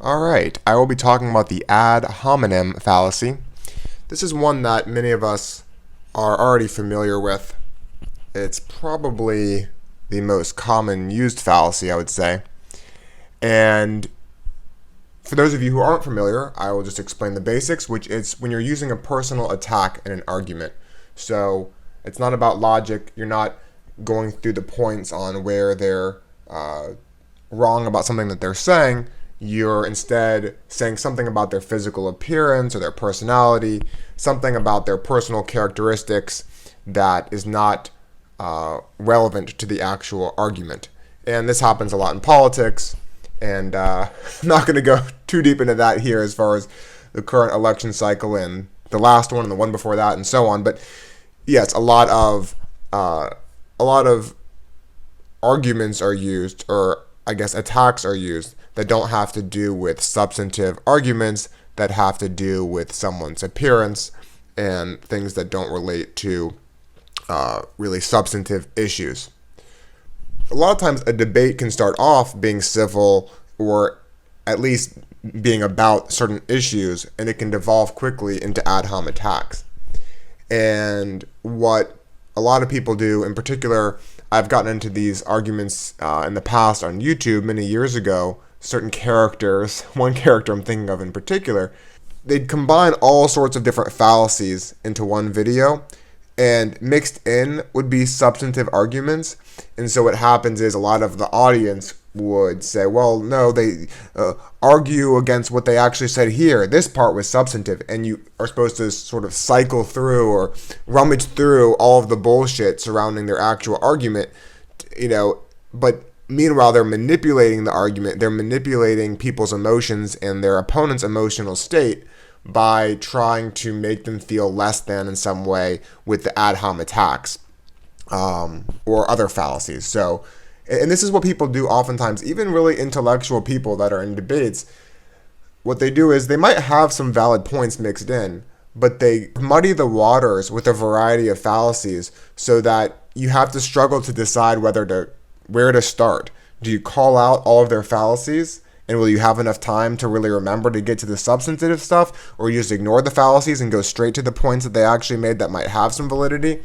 Alright, I will be talking about the ad hominem fallacy. This is one that many of us are already familiar with. It's probably the most common used fallacy, I would say. And for those of you who aren't familiar, I will just explain the basics, which is when you're using a personal attack in an argument. So it's not about logic. You're not going through the points on where they're wrong about something that they're saying. You're instead saying something about their physical appearance or their personality, something about their personal characteristics that is not relevant to the actual argument. And this happens a lot in politics, and I'm not going to go too deep into that here as far as the current election cycle and the last one and the one before that and so on. But yes, a lot of arguments are used, or I guess attacks are used, that don't have to do with substantive arguments, that have to do with someone's appearance and things that don't relate to really substantive issues. A lot of times a debate can start off being civil or at least being about certain issues, and it can devolve quickly into ad hom attacks. And what a lot of people do, in particular, I've gotten into these arguments in the past on YouTube many years ago. Certain characters, one character I'm thinking of in particular, they'd combine all sorts of different fallacies into one video, and mixed in would be substantive arguments. And so what happens is a lot of the audience would say, well, no, they argue against what they actually said here. This part was substantive, and you are supposed to sort of cycle through or rummage through all of the bullshit surrounding their actual argument, but meanwhile, they're manipulating the argument. They're manipulating people's emotions and their opponent's emotional state by trying to make them feel less than in some way with the ad hom attacks or other fallacies. So, and this is what people do oftentimes, even really intellectual people that are in debates. What they do is they might have some valid points mixed in, but they muddy the waters with a variety of fallacies so that you have to struggle to decide where to start. Do you call out all of their fallacies, and will you have enough time to really remember to get to the substantive stuff, or you just ignore the fallacies and go straight to the points that they actually made that might have some validity?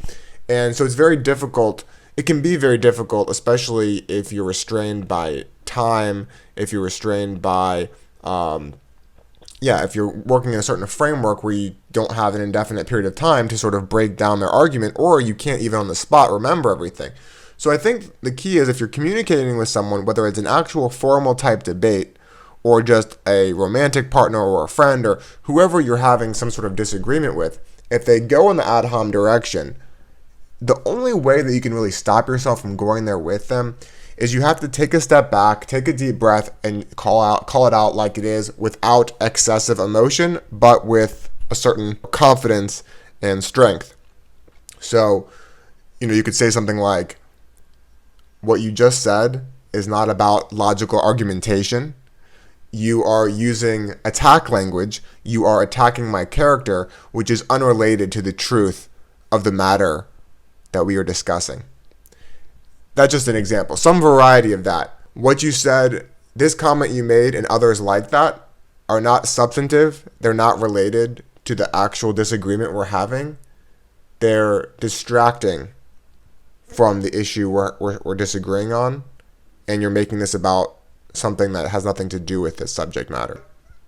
And so it's very difficult. It can be very difficult, especially if you're restrained by time, if you're restrained by if you're working in a certain framework where you don't have an indefinite period of time to sort of break down their argument, or you can't even on the spot remember everything. So I think the key is, if you're communicating with someone, whether it's an actual formal type debate or just a romantic partner or a friend or whoever you're having some sort of disagreement with, if they go in the ad hom direction, the only way that you can really stop yourself from going there with them is you have to take a step back, take a deep breath, and call it out like it is, without excessive emotion, but with a certain confidence and strength. So, you could say something like, what you just said is not about logical argumentation. You are using attack language. You are attacking my character, which is unrelated to the truth of the matter that we are discussing. That's just an example. Some variety of that. What you said, this comment you made, and others like that, are not substantive. They're not related to the actual disagreement we're having. They're distracting from the issue we're disagreeing on, and you're making this about something that has nothing to do with this subject matter.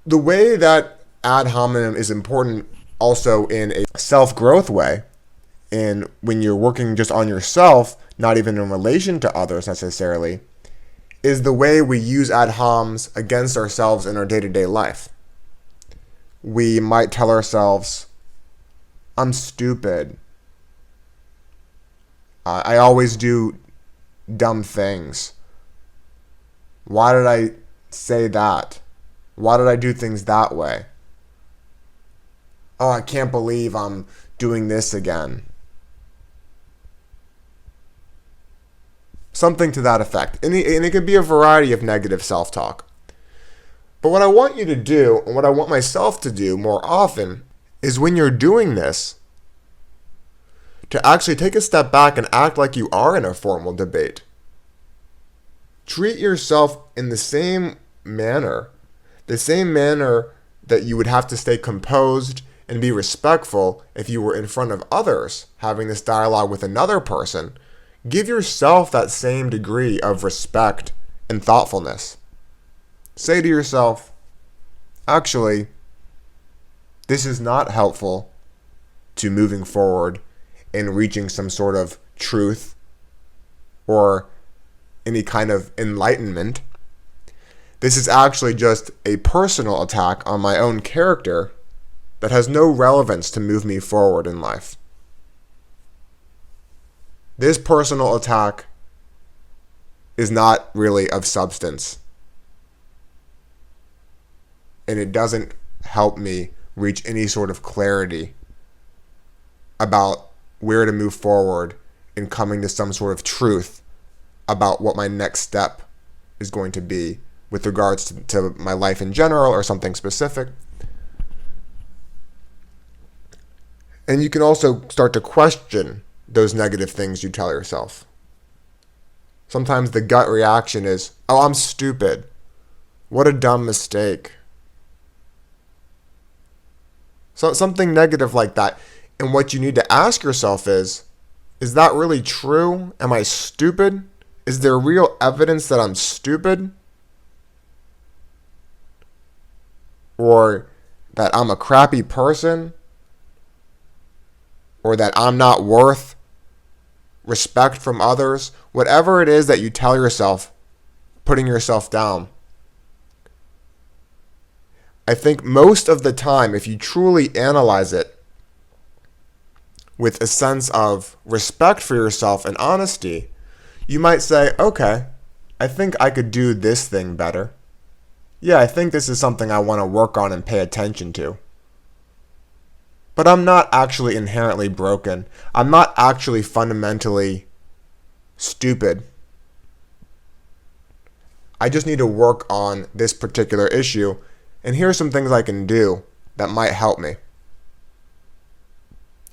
The way that ad hominem is important also in a self-growth way, and when you're working just on yourself, not even in relation to others necessarily, is the way we use ad homs against ourselves in our day-to-day life. We might tell ourselves, I'm stupid. I always do dumb things. Why did I say that? Why did I do things that way? Oh, I can't believe I'm doing this again. Something to that effect. And it could be a variety of negative self-talk. But what I want you to do, and what I want myself to do more often, is when you're doing this, to actually take a step back and act like you are in a formal debate. Treat yourself in the same manner The same manner that you would have to stay composed and be respectful if you were in front of others having this dialogue with another person, give yourself that same degree of respect and thoughtfulness. Say to yourself, actually, this is not helpful to moving forward and reaching some sort of truth or any kind of enlightenment. This is actually just a personal attack on my own character that has no relevance to move me forward in life. This personal attack is not really of substance, and it doesn't help me reach any sort of clarity about where to move forward in coming to some sort of truth about what my next step is going to be with regards to my life in general or something specific. And you can also start to question those negative things you tell yourself. Sometimes the gut reaction is, oh, I'm stupid. What a dumb mistake. So something negative like that. And what you need to ask yourself is that really true? Am I stupid? Is there real evidence that I'm stupid? Or that I'm a crappy person? Or that I'm not worth respect from others? Whatever it is that you tell yourself, putting yourself down. I think most of the time, if you truly analyze it with a sense of respect for yourself and honesty, you might say, okay, I think I could do this thing better. Yeah, I think this is something I want to work on and pay attention to. But I'm not actually inherently broken. I'm not actually fundamentally stupid. I just need to work on this particular issue, and here are some things I can do that might help me.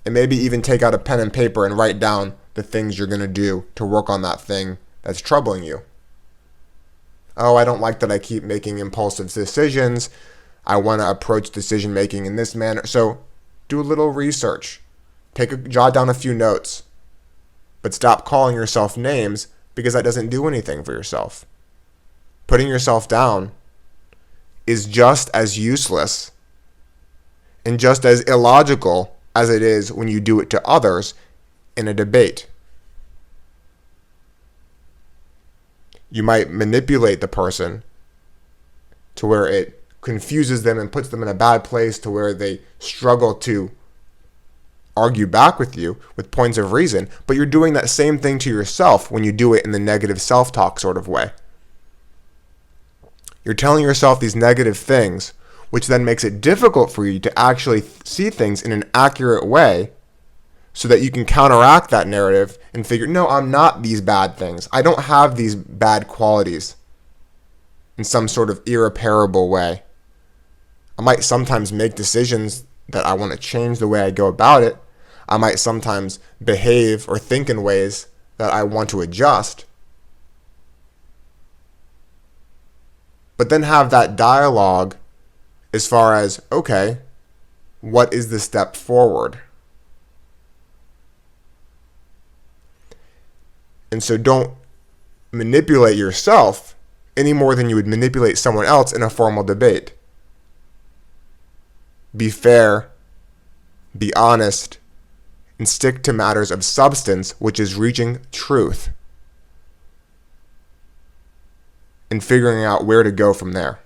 And maybe even take out a pen and paper and write down the things you're going to do to work on that thing that's troubling you. Oh, I don't like that I keep making impulsive decisions. I want to approach decision making in this manner. So do a little research. Jot down a few notes. But stop calling yourself names, because that doesn't do anything for yourself. Putting yourself down is just as useless and just as illogical as it is when you do it to others in a debate. You might manipulate the person to where it confuses them and puts them in a bad place to where they struggle to argue back with you with points of reason, but you're doing that same thing to yourself when you do it in the negative self-talk sort of way. You're telling yourself these negative things, which then makes it difficult for you to actually see things in an accurate way so that you can counteract that narrative and figure, no, I'm not these bad things. I don't have these bad qualities in some sort of irreparable way. I might sometimes make decisions that I want to change the way I go about it. I might sometimes behave or think in ways that I want to adjust. But then have that dialogue as far as, okay, what is the step forward? And so don't manipulate yourself any more than you would manipulate someone else in a formal debate. Be fair, be honest, and stick to matters of substance, which is reaching truth and figuring out where to go from there.